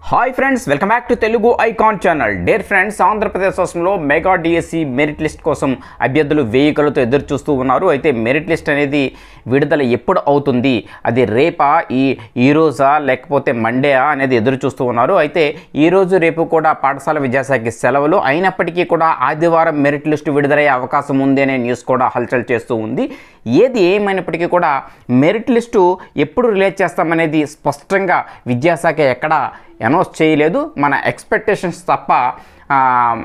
Hi friends, welcome back to Telugu icon channel. Dare friends, Andhra Pradesh రాష్ట్రంలో mega DSC merit list కోసం అభ్యర్థులు వేయికలతో ఎదురు చూస్తూ ఉన్నారు. అయితే మెరిట్ లిస్ట్ అనేది విడుదల ఎప్పుడు అవుతుంది, అది రేపా, ఈ రోజా లేకపోతే మండేయా అనేది ఎదురు చూస్తూ ఉన్నారు. అయితే ఈరోజు రేపు కూడా పాఠశాల విద్యాశాఖకి సెలవులు అయినప్పటికీ కూడా ఆదివారం మెరిట్ లిస్టు విడుదలయ్యే అవకాశం ఉంది అనే న్యూస్ కూడా హల్చల్ చేస్తూ ఉంది. ఏది ఏమైనప్పటికీ కూడా మెరిట్ లిస్టు ఎప్పుడు రిలీజ్ చేస్తామనేది స్పష్టంగా విద్యాశాఖ ఎక్కడా అనౌన్స్ చేయలేదు. మన ఎక్స్పెక్టేషన్స్ తప్ప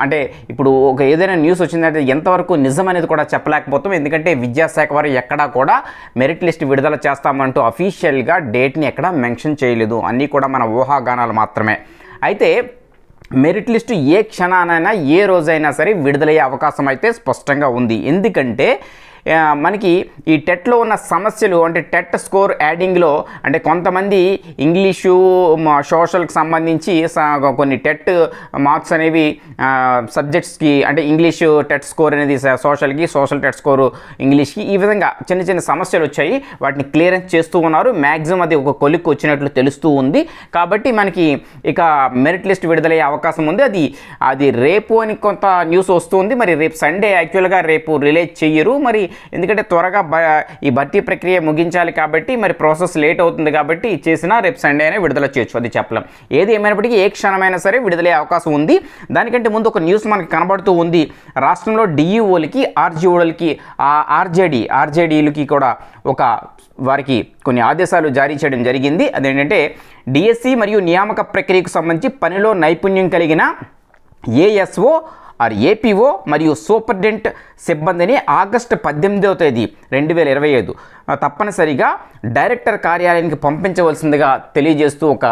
అంటే ఇప్పుడు ఒక ఏదైనా న్యూస్ వచ్చిందంటే ఎంతవరకు నిజం అనేది కూడా చెప్పలేకపోతాం. ఎందుకంటే విద్యాశాఖ వారు ఎక్కడా కూడా మెరిట్ లిస్ట్ విడుదల చేస్తామంటూ అఫీషియల్గా డేట్ని ఎక్కడా మెన్షన్ చేయలేదు. అన్నీ కూడా మన ఊహాగానాలు మాత్రమే. అయితే మెరిట్ లిస్టు ఏ క్షణానైనా ఏ రోజైనా సరే విడుదలయ్యే అవకాశం అయితే స్పష్టంగా ఉంది. ఎందుకంటే మనకి ఈ టెట్లో ఉన్న సమస్యలు అంటే టెట్ స్కోర్ యాడింగ్లో అంటే కొంతమంది ఇంగ్లీషు సోషల్కి సంబంధించి కొన్ని టెట్ మార్క్స్ అనేవి సబ్జెక్ట్స్కి అంటే ఇంగ్లీషు టెట్ స్కోర్ అనేది సోషల్కి, సోషల్ టెట్ స్కోరు ఇంగ్లీష్కి, ఈ విధంగా చిన్న చిన్న సమస్యలు వచ్చాయి. వాటిని క్లియరెన్స్ చేస్తూ ఉన్నారు. మ్యాక్సిమం అది ఒక కొలిక్కి వచ్చినట్లు తెలుస్తూ ఉంది. కాబట్టి మనకి ఇక మెరిట్ లిస్ట్ విడుదలయ్యే అవకాశం ఉంది. అది రేపు అని కొంత న్యూస్ వస్తుంది. మరి రేపు సండే యాక్చువల్గా రేపు రిలీజ్ చెయ్యరు. మరి ఎందుకంటే త్వరగా ఈ భర్తీ ప్రక్రియ ముగించాలి కాబట్టి మరి ప్రాసెస్ లేట్ అవుతుంది కాబట్టి చేసినా రేపు సండే అయినా విడుదల చేయొచ్చు, అది చెప్పలేం. ఏది ఏమైనప్పటికీ ఏ క్షణమైనా సరే విడుదలయ్యే అవకాశం ఉంది. దానికంటే ముందు ఒక న్యూస్ మనకి కనబడుతూ ఉంది. రాష్ట్రంలో డిఈఓలకి, ఆర్జీఓలకి, ఆర్జేడీలకి కూడా వారికి కొన్ని ఆదేశాలు జారీ చేయడం జరిగింది. అదేంటంటే డిఎస్సి మరియు నియామక ప్రక్రియకు సంబంధించి పనిలో నైపుణ్యం కలిగిన ఏఎస్ఓ ఏపీఓ మరియు సూపరింటెండెంట్ సిబ్బందిని ఆగస్టు 18వ తేదీ 2025 తప్పనిసరిగా డైరెక్టర్ కార్యాలయానికి పంపించవలసిందిగా తెలియజేస్తూ ఒక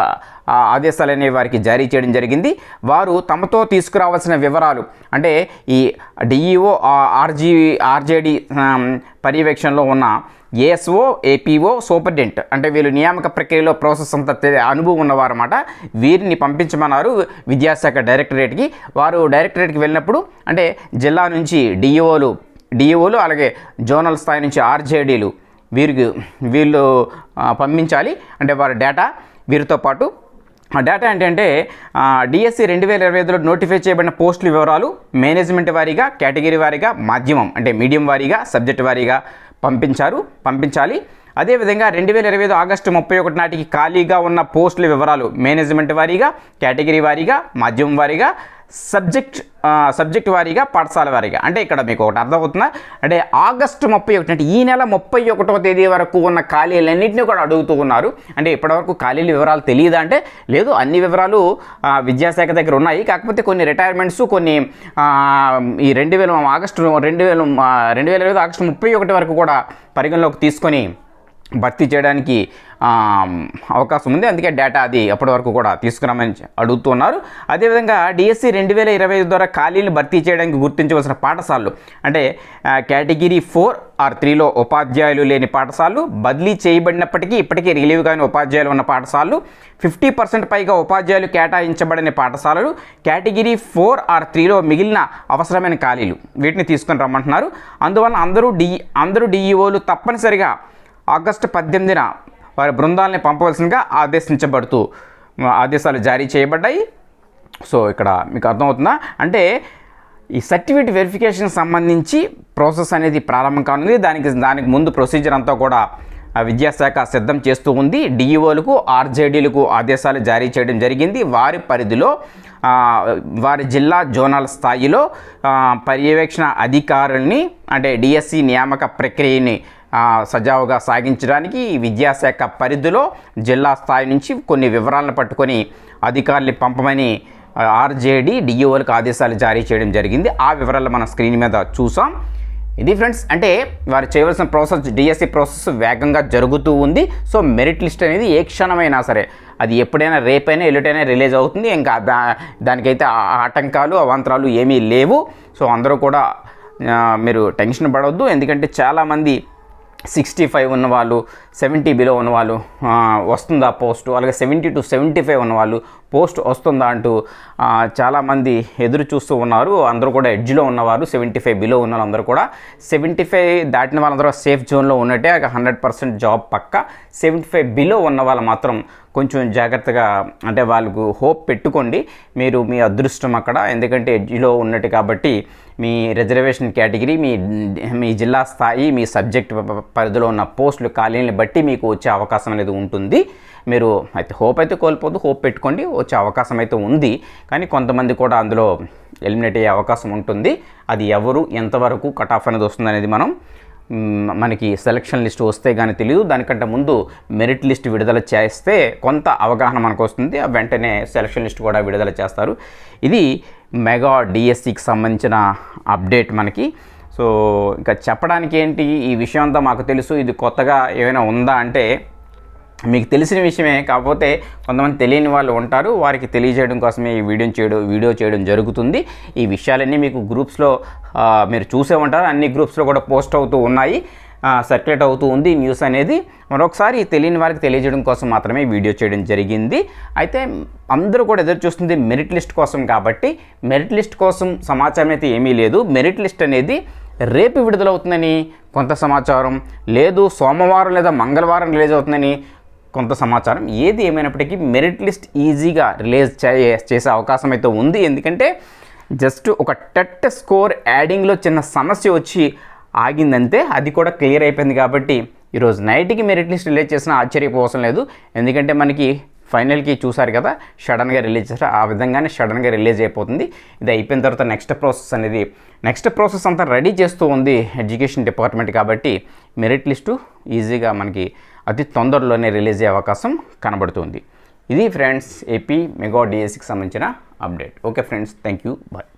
ఆదేశాలు అనేవి వారికి జారీ చేయడం జరిగింది. వారు తమతో తీసుకురావాల్సిన వివరాలు అంటే ఈ డిఈఓ ఆర్జేడీ పర్యవేక్షణలో ఉన్న ఏఎస్ఓ ఏపీఓ సూపరింటెండెంట్ అంటే వీళ్ళు నియామక ప్రక్రియలో ప్రాసెస్ అంతా అనుభవం ఉన్నవారన్నమాట. వీరిని పంపించమన్నారు విద్యాశాఖ డైరెక్టరేట్కి. వారు డైరెక్టరేట్కి వెళ్ళినప్పుడు అంటే జిల్లా నుంచి డిఈఓలు అలాగే జోనల్ స్థాయి నుంచి ఆర్జేడీలు వీళ్ళు పంపించాలి. అంటే వారి డేటా వీరితో పాటు ఆ డేటా ఏంటంటే డిఎస్సి 2025లో నోటిఫై చేయబడిన పోస్టుల వివరాలు మేనేజ్మెంట్ వారీగా, కేటగిరీ వారీగా, మాధ్యమం అంటే మీడియం వారీగా, సబ్జెక్ట్ వారీగా పంపించాలి. అదేవిధంగా 2025 ఆగస్టు 31 నాటికి ఖాళీగా ఉన్న పోస్టుల వివరాలు మేనేజ్మెంట్ వారీగా, కేటగిరీ వారీగా, మాధ్యమం వారీగా, సబ్జెక్ట్ వారీగా, పాఠశాల వారీగా. అంటే ఇక్కడ మీకు ఒకటి అర్థమవుతుందా అంటే ఆగస్టు 31 అంటే ఈ నెల 31వ తేదీ వరకు ఉన్న ఖాళీలన్నింటినీ కూడా అడుగుతూ ఉన్నారు. అంటే ఇప్పటివరకు ఖాళీల వివరాలు తెలియదా అంటే లేదు, అన్ని వివరాలు విద్యాశాఖ దగ్గర ఉన్నాయి. కాకపోతే కొన్ని రిటైర్మెంట్స్ కొన్ని ఈ 2025 ఆగస్టు 31 వరకు కూడా పరిగణలోకి తీసుకొని భర్తీ చేయడానికి అవకాశం ఉంది. అందుకే డేటా అది అప్పటి వరకు కూడా తీసుకురామని అడుగుతున్నారు. అదేవిధంగా డిఎస్సి 2025 ద్వారా ఖాళీలు భర్తీ చేయడానికి గుర్తించవలసిన పాఠశాలలు అంటే కేటగిరీ 4 or 3లో ఉపాధ్యాయులు లేని పాఠశాలలు, బదిలీ చేయబడినప్పటికీ ఇప్పటికీ రిలీవ్ కాని ఉపాధ్యాయులు ఉన్న పాఠశాలలు, 50% పైగా ఉపాధ్యాయులు కేటాయించబడిన పాఠశాలలు, కేటగిరీ 4 or 3లో మిగిలిన అవసరమైన ఖాళీలు వీటిని తీసుకొని రమ్మంటున్నారు. అందువల్ల అందరూ డిఈఓలు తప్పనిసరిగా ఆగస్టు 18న వారి బృందాలని పంపవలసిందిగా ఆదేశాలు జారీ చేయబడ్డాయి. సో ఇక్కడ మీకు అర్థమవుతుందా అంటే ఈ సర్టిఫికేట్ వెరిఫికేషన్ సంబంధించి ప్రాసెస్ అనేది ప్రారంభం కానుంది. దానికి ముందు ప్రొసీజర్ అంతా కూడా విద్యాశాఖ సిద్ధం చేస్తూ ఉంది. డిఈఓలకు, ఆర్జేడీలకు ఆదేశాలు జారీ చేయడం జరిగింది. వారి పరిధిలో వారి జిల్లా జోనల్ స్థాయిలో పర్యవేక్షణ అధికారుల్ని అంటే డిఎస్సి నియామక ప్రక్రియని సజావుగా సాగించడానికి విద్యాశాఖ పరిధిలో జిల్లా స్థాయి నుంచి కొన్ని వివరాలను పట్టుకొని అధికారులు పంపమని ఆర్జేడీ డిఈఓలకు ఆదేశాలు జారీ చేయడం జరిగింది. ఆ వివరాలు మన స్క్రీన్ మీద చూసాం. ఇది ఫ్రెండ్స్, అంటే వారు చేయవలసిన ప్రాసెస్ డిఎస్సి ప్రాసెస్ వేగంగా జరుగుతూ ఉంది. సో మెరిట్ లిస్ట్ అనేది ఏ క్షణమైనా సరే అది ఎప్పుడైనా రేపైనా ఎల్లుటైనా రిలీజ్ అవుతుంది. ఇంకా దానికైతే ఆటంకాలు అవాంతరాలు ఏమీ లేవు. సో అందరూ కూడా మీరు టెన్షన్ పడవద్దు. ఎందుకంటే చాలామంది 65 ఉన్నవాళ్ళు, 70 బిలో ఉన్నవాళ్ళు వస్తుందా పోస్టు, అలాగే 70 to 75 ఉన్నవాళ్ళు పోస్ట్ వస్తుందా అంటూ చాలామంది ఎదురు చూస్తూ ఉన్నారు. అందరూ కూడా ఎడ్జ్లో ఉన్నవారు 75 బిలో ఉన్న వాళ్ళందరూ కూడా 75 దాటిన వాళ్ళందరూ సేఫ్ జోన్లో ఉన్నట్టే 100% జాబ్ పక్క. 75 బిలో ఉన్న వాళ్ళు మాత్రం కొంచెం జాగ్రత్తగా అంటే వాళ్ళకు హోప్ పెట్టుకోండి. మీరు మీ అదృష్టం అక్కడ, ఎందుకంటే ఎడ్జ్లో ఉన్నట్టు కాబట్టి మీ రిజర్వేషన్ కేటగిరీ, మీ జిల్లా స్థాయి, మీ సబ్జెక్ట్ పరిధిలో ఉన్న పోస్టులు ఖాళీలను బట్టి మీకు వచ్చే అవకాశం అనేది ఉంటుంది. మీరు అయితే హోప్ అయితే కోల్పోదు, హోప్ పెట్టుకోండి, వచ్చే అవకాశం అయితే ఉంది. కానీ కొంతమంది కూడా అందులో ఎలిమినేట్ అయ్యే అవకాశం ఉంటుంది. అది ఎవరు ఎంతవరకు కట్ ఆఫ్ అనేది వస్తుంది అనేది మనకి సెలక్షన్ లిస్ట్ వస్తే కానీ తెలియదు. దానికంటే ముందు మెరిట్ లిస్ట్ విడుదల చేస్తే కొంత అవగాహన మనకు వస్తుంది. వెంటనే సెలక్షన్ లిస్ట్ కూడా విడుదల చేస్తారు. ఇది మెగా డిఎస్సికి సంబంధించిన అప్డేట్ మనకి. సో ఇంకా చెప్పడానికి ఏంటి, ఈ విషయం అంతా మాకు తెలుసు, ఇది కొత్తగా ఏమైనా ఉందా అంటే మీకు తెలిసిన విషయమే, కాకపోతే కొంతమంది తెలియని వాళ్ళు ఉంటారు. వారికి తెలియజేయడం కోసమే ఈ వీడియో చేయడం జరుగుతుంది. ఈ విషయాలన్నీ మీకు గ్రూప్స్లో మీరు చూసే ఉంటారు, అన్ని గ్రూప్స్లో కూడా పోస్ట్ అవుతూ ఉన్నాయి, సర్క్యులేట్ అవుతూ ఉంది న్యూస్ అనేది. మరొకసారి తెలియని వారికి తెలియజేయడం కోసం మాత్రమే వీడియో చేయడం జరిగింది. అయితే అందరూ కూడా ఎదురు చూస్తుంది మెరిట్ లిస్ట్ కోసం కాబట్టి మెరిట్ లిస్ట్ కోసం సమాచారం అయితే ఏమీ లేదు. మెరిట్ లిస్ట్ అనేది రేపు విడుదలవుతుందని కొంత సమాచారం, లేదు సోమవారం లేదా మంగళవారం రిలీజ్ అవుతుందని కొంత సమాచారం. ఏది ఏమైనప్పటికీ మెరిట్ లిస్ట్ ఈజీగా రిలీజ్ చేసే అవకాశం అయితే ఉంది. ఎందుకంటే జస్ట్ ఒక టెట్ స్కోర్ యాడింగ్లో చిన్న సమస్య వచ్చి ఆగిందంతే, అది కూడా క్లియర్ అయిపోయింది. కాబట్టి ఈరోజు నైట్కి మెరిట్ లిస్ట్ రిలీజ్ చేసినా ఆశ్చర్యపోవసం లేదు. ఎందుకంటే మనకి ఫైనల్కి చూసారు కదా, సడన్గా రిలీజ్ చేస్తారు, ఆ విధంగానే సడన్గా రిలీజ్ అయిపోతుంది. ఇది అయిపోయిన తర్వాత నెక్స్ట్ ప్రాసెస్ అంతా రెడీ చేస్తూ ఉంది ఎడ్యుకేషన్ డిపార్ట్మెంట్. కాబట్టి మెరిట్ లిస్టు ఈజీగా మనకి అతి తొందరలోనే రిలీజ్ అయ్యే అవకాశం కనబడుతుంది. ఇది ఫ్రెండ్స్ ఏపీ మెగా డిఎస్సికి సంబంధించిన update. Okay friends, thank you, bye.